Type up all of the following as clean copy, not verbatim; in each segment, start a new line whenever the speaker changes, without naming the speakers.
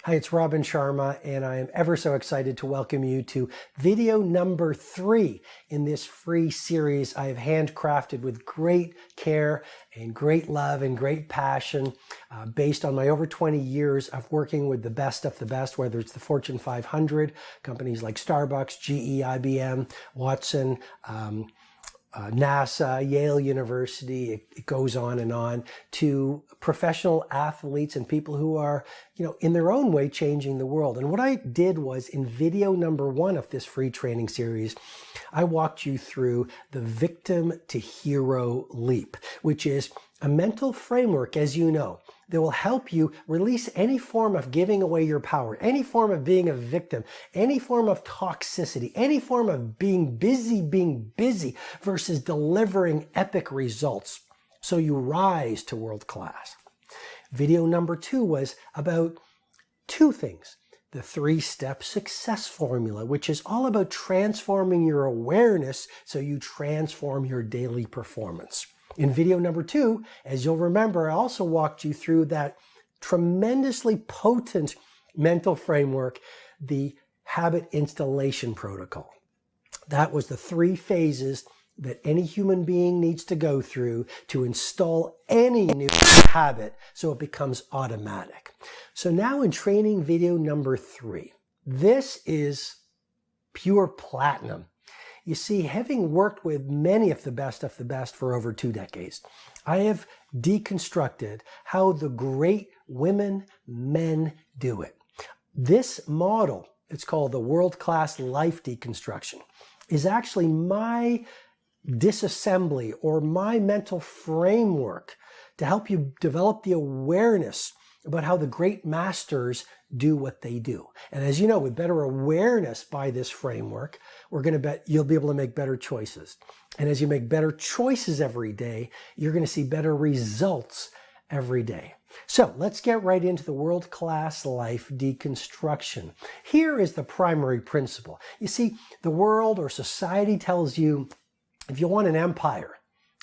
Hi, it's Robin Sharma, and I am ever so excited to welcome you to video number 3 in this free series I have handcrafted with great care and great love and great passion based on my over 20 years of working with the best of the best, whether it's the Fortune 500, companies like Starbucks, GE, IBM, Watson, NASA, Yale University, it goes on, to professional athletes and people who are, in their own way changing the world. And what I did was in video number 1 of this free training series, I walked you through the victim to hero leap, which is a mental framework, as you know, that will help you release any form of giving away your power, any form of being a victim, any form of toxicity, any form of being busy versus delivering epic results so you rise to world class. Video number 2 was about 2 things. The 3-step success formula, which is all about transforming your awareness so you transform your daily performance. In video number 2, as you'll remember, I also walked you through that tremendously potent mental framework, the habit installation protocol. That was the 3 phases that any human being needs to go through to install any new habit so it becomes automatic. So now in training video number 3, this is pure platinum. You see, having worked with many of the best for over 2 decades, I have deconstructed how the great women, men do it. This model, it's called the world-class life deconstruction, is actually my disassembly or my mental framework to help you develop the awareness about how the great masters do what they do. And as you know, with better awareness by this framework, you'll be able to make better choices. And as you make better choices every day, you're going to see better results every day. So let's get right into the world-class life deconstruction. Here is the primary principle. You see, the world or society tells you if you want an empire,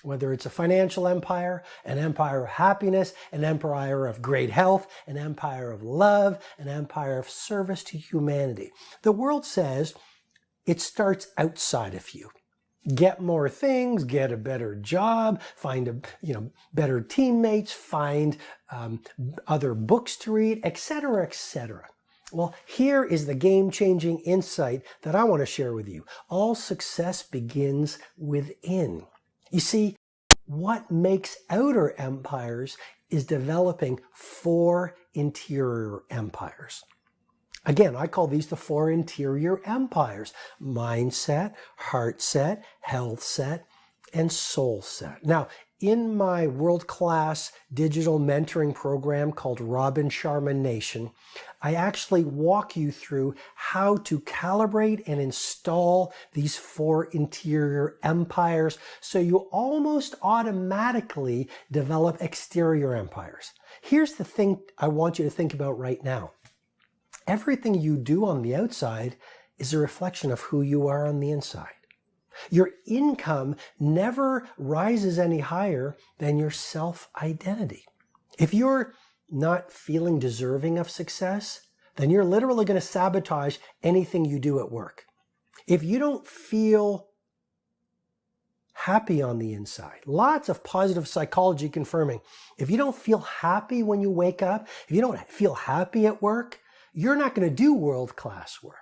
whether it's a financial empire, an empire of happiness, an empire of great health, an empire of love, an empire of service to humanity. The world says it starts outside of you. Get more things, get a better job, find better teammates, find other books to read, etc., etc. Well, here is the game-changing insight that I want to share with you. All success begins within. You see, what makes outer empires is developing 4 interior empires. Again, I call these the 4 interior empires: mindset, heart set, health set, and soul set. Now, in my world-class digital mentoring program called Robin Sharma Nation, I actually walk you through how to calibrate and install these 4 interior empires so you almost automatically develop exterior empires. Here's the thing I want you to think about right now. Everything you do on the outside is a reflection of who you are on the inside. Your income never rises any higher than your self-identity. If you're not feeling deserving of success, then you're literally going to sabotage anything you do at work. If you don't feel happy on the inside, lots of positive psychology confirming, if you don't feel happy when you wake up, if you don't feel happy at work, you're not going to do world-class work.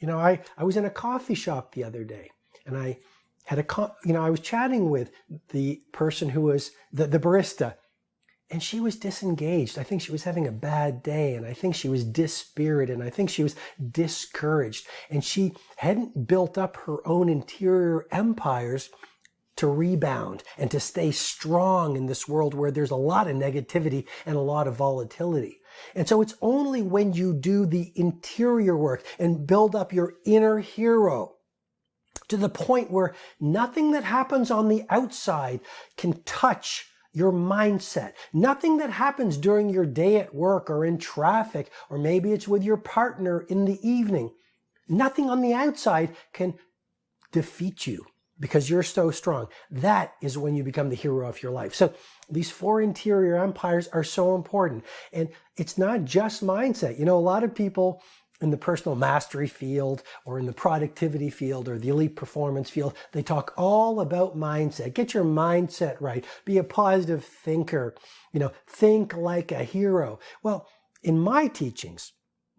I was in a coffee shop the other day, and I had I was chatting with the person who was the barista, and she was disengaged. I think she was having a bad day, and I think she was dispirited, and I think she was discouraged, and she hadn't built up her own interior empires to rebound and to stay strong in this world where there's a lot of negativity and a lot of volatility. And so it's only when you do the interior work and build up your inner hero to the point where nothing that happens on the outside can touch your mindset. Nothing that happens during your day at work or in traffic, or maybe it's with your partner in the evening. Nothing on the outside can defeat you, because you're so strong. That is when you become the hero of your life. So these 4 interior empires are so important. And it's not just mindset. You know, a lot of people in the personal mastery field or in the productivity field or the elite performance field, they talk all about mindset. Get your mindset right. Be a positive thinker. You know, think like a hero. Well, in my teachings,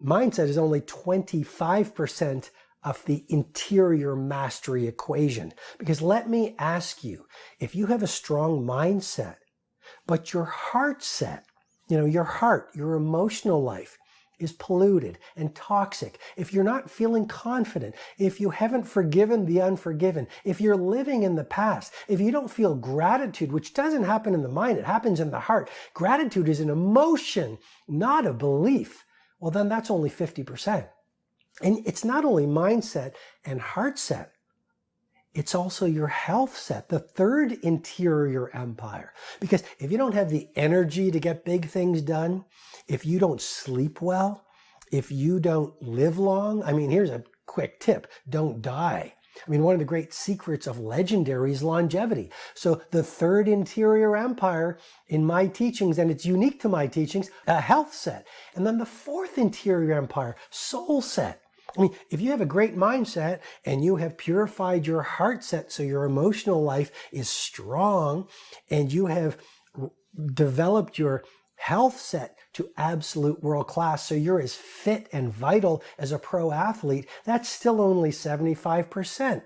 mindset is only 25% of the interior mastery equation. Because let me ask you, if you have a strong mindset, but your heart set, you know, your heart, your emotional life is polluted and toxic, if you're not feeling confident, if you haven't forgiven the unforgiven, if you're living in the past, if you don't feel gratitude, which doesn't happen in the mind, it happens in the heart. Gratitude is an emotion, not a belief. Well, then that's only 50%. And it's not only mindset and heart set, it's also your health set, the 3rd interior empire. Because if you don't have the energy to get big things done, if you don't sleep well, if you don't live long, I mean, here's a quick tip, don't die. I mean, one of the great secrets of legendary is longevity. So the 3rd interior empire in my teachings, and it's unique to my teachings, a health set. And then the 4th interior empire, soul set. I mean, if you have a great mindset and you have purified your heart set so your emotional life is strong and you have developed your health set to absolute world class so you're as fit and vital as a pro athlete, that's still only 75%.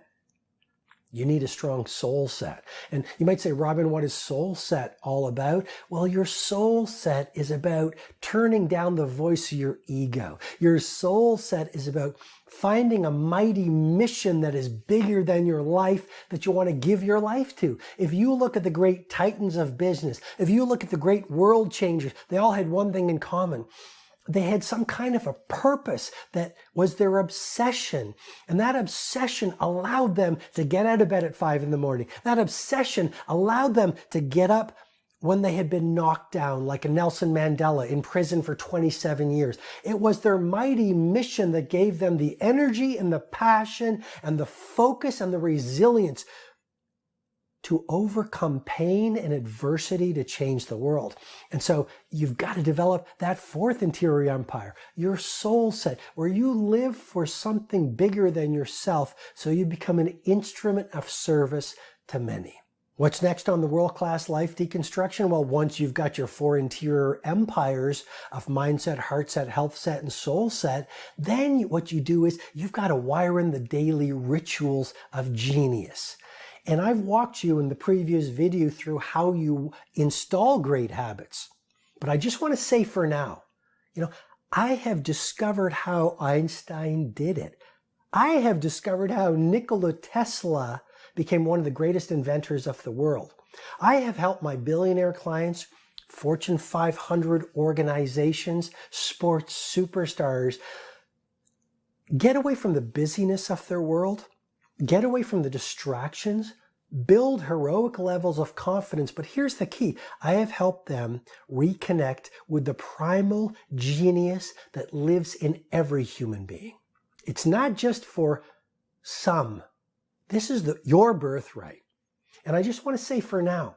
You need a strong soul set. And you might say, Robin, what is soul set all about? Well, your soul set is about turning down the voice of your ego. Your soul set is about finding a mighty mission that is bigger than your life that you want to give your life to. If you look at the great titans of business, if you look at the great world changers, they all had one thing in common. They had some kind of a purpose that was their obsession. And that obsession allowed them to get out of bed at 5 in the morning. That obsession allowed them to get up when they had been knocked down, like a Nelson Mandela in prison for 27 years. It was their mighty mission that gave them the energy and the passion and the focus and the resilience to overcome pain and adversity to change the world. And so you've got to develop that 4th interior empire, your soul set, where you live for something bigger than yourself so you become an instrument of service to many. What's next on the world-class life deconstruction? Well, once you've got your 4 interior empires of mindset, heart set, health set, and soul set, then what you do is you've got to wire in the daily rituals of genius. And I've walked you in the previous video through how you install great habits. But I just want to say for now, you know, I have discovered how Einstein did it. I have discovered how Nikola Tesla became one of the greatest inventors of the world. I have helped my billionaire clients, Fortune 500 organizations, sports superstars, get away from the busyness of their world, get away from the distractions, build heroic levels of confidence. But here's the key. I have helped them reconnect with the primal genius that lives in every human being. It's not just for some. This is your birthright. And I just want to say for now,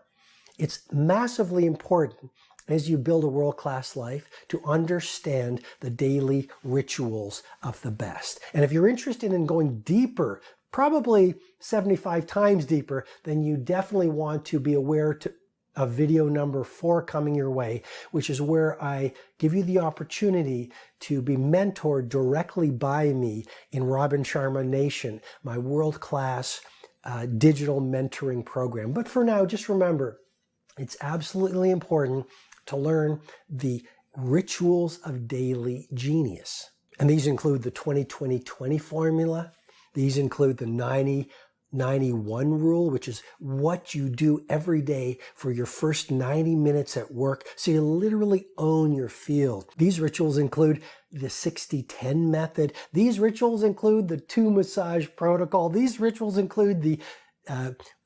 it's massively important as you build a world-class life to understand the daily rituals of the best. And if you're interested in going deeper, probably 75 times deeper, then you definitely want to be aware of video number 4 coming your way, which is where I give you the opportunity to be mentored directly by me in Robin Sharma Nation, my world-class digital mentoring program. But for now, just remember, it's absolutely important to learn the rituals of daily genius. And these include the 20-20-20 formula. These include the 90-91 rule, which is what you do every day for your first 90 minutes at work. So you literally own your field. These rituals include the 60-10 method. These rituals include the 2 massage protocol. These rituals include the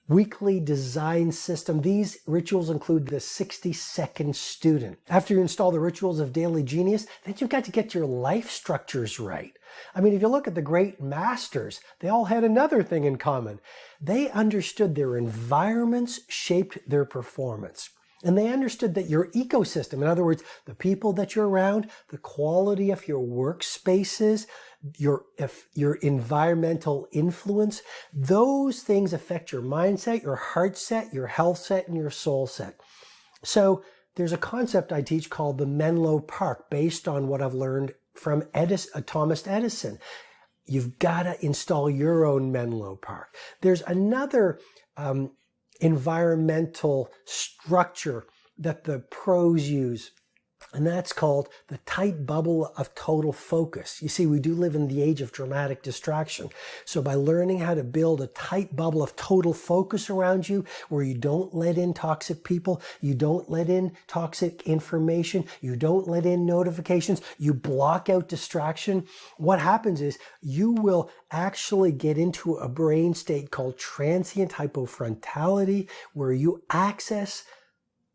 weekly design system. These rituals include the 60-second student. After you install the rituals of Daily Genius, then you've got to get your life structures right. I mean, if you look at the great masters, they all had another thing in common. They understood their environments shaped their performance. And they understood that your ecosystem, in other words, the people that you're around, the quality of your workspaces, your environmental influence, those things affect your mindset, your heart set, your health set, and your soul set. So there's a concept I teach called the Menlo Park, based on what I've learned from Thomas Edison. You've got to install your own Menlo Park. There's another environmental structure that the pros use, and that's called the tight bubble of total focus. You see, we do live in the age of dramatic distraction. So by learning how to build a tight bubble of total focus around you, where you don't let in toxic people, you don't let in toxic information, you don't let in notifications, you block out distraction, what happens is you will actually get into a brain state called transient hypofrontality, where you access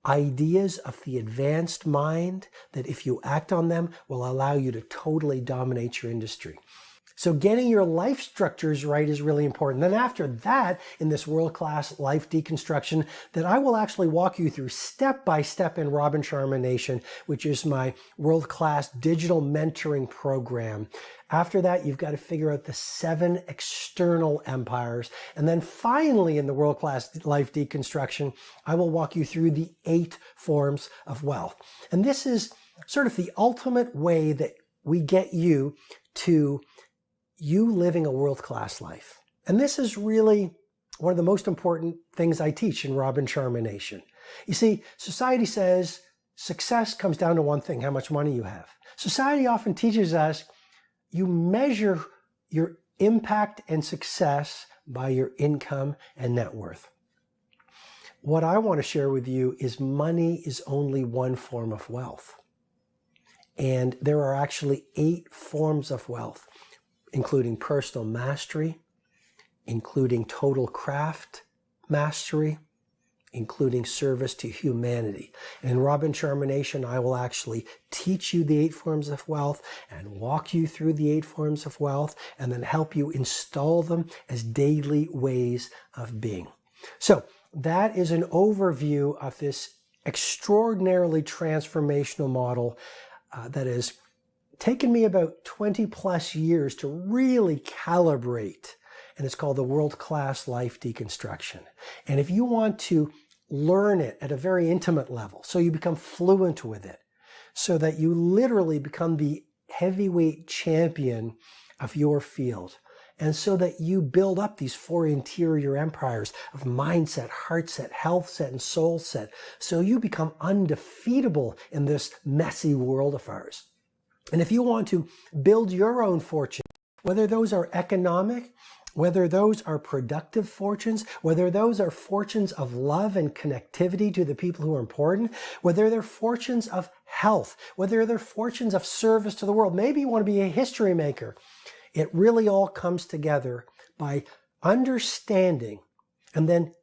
ideas of the advanced mind that, if you act on them, will allow you to totally dominate your industry. So getting your life structures right is really important. Then after that, in this world-class life deconstruction, that I will actually walk you through step by step in Robin Sharma Nation, which is my world-class digital mentoring program. After that, you've got to figure out the 7 external empires. And then finally, in the world-class life deconstruction, I will walk you through the 8 forms of wealth. And this is sort of the ultimate way that we get you to you living a world-class life. And this is really one of the most important things I teach in Robin Sharma Nation. You see, society says success comes down to one thing: how much money you have. Society often teaches us you measure your impact and success by your income and net worth. What I want to share with you is money is only one form of wealth. And there are actually 8 forms of wealth, including personal mastery, including total craft mastery, including service to humanity. And in Robin Sharma Nation, I will actually teach you the 8 forms of wealth and walk you through the 8 forms of wealth, and then help you install them as daily ways of being. So that is an overview of this extraordinarily transformational model that has taken me about 20 plus years to really calibrate. And it's called the World-Class Life Deconstruction. And if you want to learn it at a very intimate level, so you become fluent with it, so that you literally become the heavyweight champion of your field, and so that you build up these 4 interior empires of mindset, heart set, health set, and soul set, so you become undefeatable in this messy world of ours. And if you want to build your own fortune, whether those are economic, whether those are productive fortunes, whether those are fortunes of love and connectivity to the people who are important, whether they're fortunes of health, whether they're fortunes of service to the world, maybe you want to be a history maker. It really all comes together by understanding and then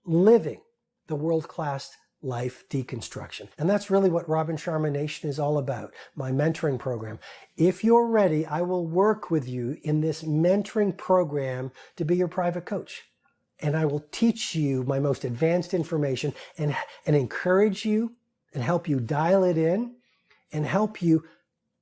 living the world-class life deconstruction. And that's really what Robin Sharma Nation is all about, my mentoring program. If you're ready, I will work with you in this mentoring program to be your private coach. And I will teach you my most advanced information and encourage you and help you dial it in and help you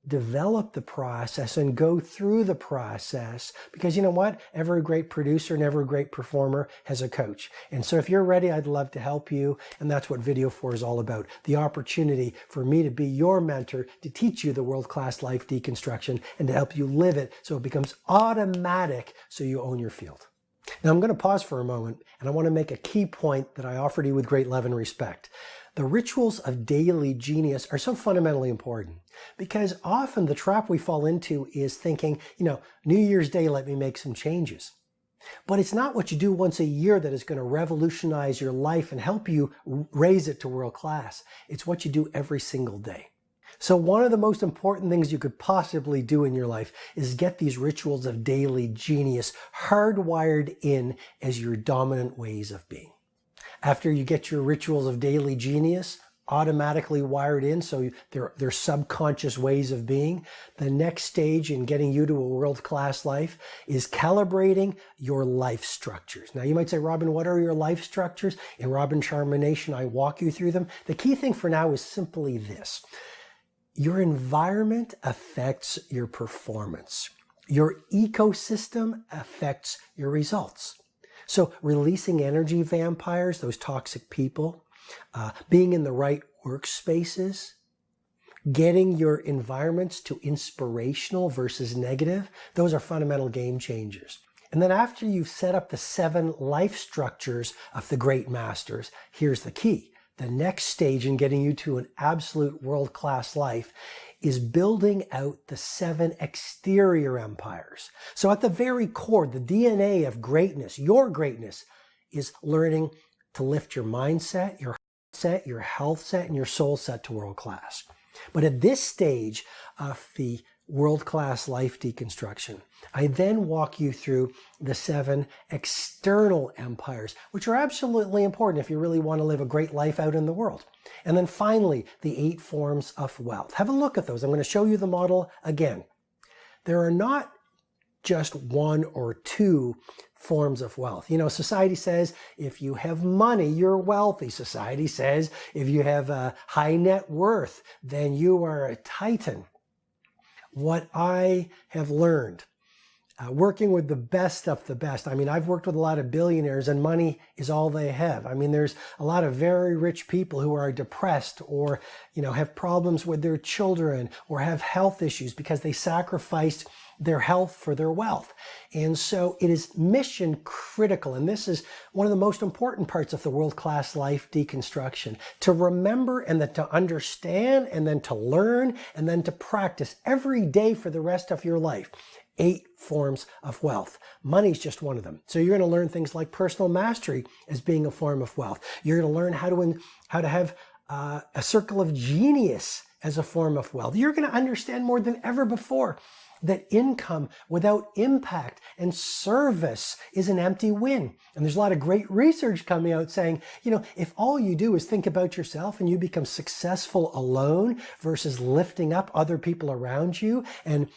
develop the process and go through the process, because you know what? Every great producer and every great performer has a coach. And so if you're ready, I'd love to help you. And that's what Video 4 is all about. The opportunity for me to be your mentor, to teach you the world-class life deconstruction and to help you live it so it becomes automatic so you own your field. Now I'm going to pause for a moment, and I want to make a key point that I offer to you with great love and respect. The rituals of Daily Genius are so fundamentally important, because often the trap we fall into is thinking, New Year's Day, let me make some changes. But it's not what you do once a year that is going to revolutionize your life and help you raise it to world class. It's what you do every single day. So one of the most important things you could possibly do in your life is get these rituals of daily genius hardwired in as your dominant ways of being. After you get your rituals of daily genius automatically wired in, so they're subconscious ways of being, the next stage in getting you to a world-class life is calibrating your life structures. Now you might say, Robin, what are your life structures? In Robin Sharma Nation, I walk you through them. The key thing for now is simply this. Your environment affects your performance. Your ecosystem affects your results. So releasing energy vampires, those toxic people, being in the right workspaces, getting your environments to inspirational versus negative, those are fundamental game changers. And then after you've set up the 7 life structures of the great masters, here's the key. The next stage in getting you to an absolute world-class life is building out the 7 exterior empires. So at the very core, the DNA of greatness, your greatness, is learning to lift your mindset, your set, your health set, and your soul set to world class. But at this stage of the world-class life deconstruction, I then walk you through the 7 external empires, which are absolutely important if you really want to live a great life out in the world. And then finally, the 8 forms of wealth. Have a look at those. I'm going to show you the model again. There are not just 1 or 2 forms of wealth. You know, society says if you have money, you're wealthy. Society says if you have a high net worth, then you are a titan. What I have learned working with the best of the best. I mean, I've worked with a lot of billionaires and money is all they have. I mean, there's a lot of very rich people who are depressed or, you know, have problems with their children or have health issues because they sacrificed their health for their wealth. And so it is mission critical. And this is one of the most important parts of the world-class life deconstruction, to remember and then to understand and then to learn and then to practice every day for the rest of your life. 8 forms of wealth. Money is just one of them. So you're going to learn things like personal mastery as being a form of wealth. You're going to learn how to have a circle of genius as a form of wealth. You're going to understand more than ever before that income without impact and service is an empty win. And there's a lot of great research coming out saying, you know, if all you do is think about yourself and you become successful alone versus lifting up other people around you and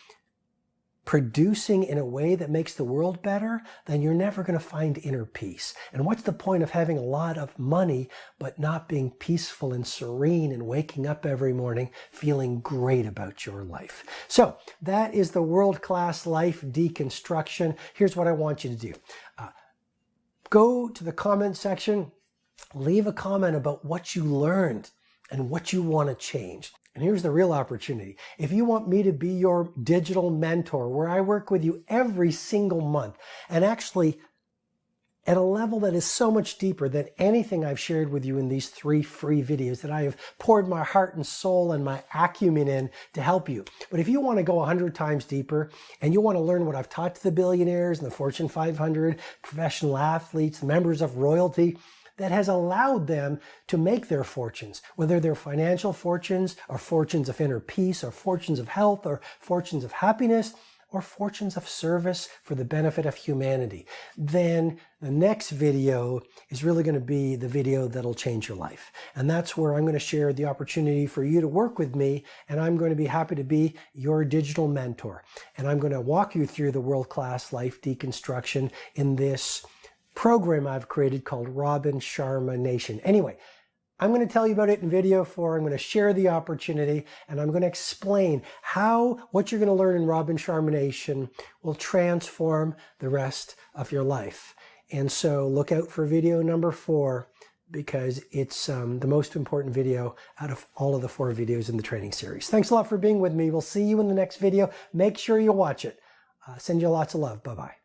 producing in a way that makes the world better, then you're never going to find inner peace. And what's the point of having a lot of money but not being peaceful and serene and waking up every morning feeling great about your life? So that is the world-class life deconstruction. Here's what I want you to do. Go to the comment section, leave a comment about what you learned and what you want to change. And here's the real opportunity. If you want me to be your digital mentor, where I work with you every single month, and actually at a level that is so much deeper than anything I've shared with you in these 3 free videos that I have poured my heart and soul and my acumen in to help you. But if you want to go 100 times deeper and you want to learn what I've taught to the billionaires and the Fortune 500, professional athletes, members of royalty, that has allowed them to make their fortunes, whether they're financial fortunes or fortunes of inner peace or fortunes of health or fortunes of happiness or fortunes of service for the benefit of humanity, then the next video is really going to be the video that'll change your life. And that's where I'm going to share the opportunity for you to work with me, and I'm going to be happy to be your digital mentor. And I'm going to walk you through the world-class life deconstruction in this program I've created called Robin Sharma Nation. Anyway, I'm going to tell you about it in video 4. I'm going to share the opportunity and I'm going to explain how what you're going to learn in Robin Sharma Nation will transform the rest of your life. And so look out for video number 4 because it's the most important video out of all of the 4 videos in the training series. Thanks a lot for being with me. We'll see you in the next video. Make sure you watch it. Send you lots of love. Bye-bye.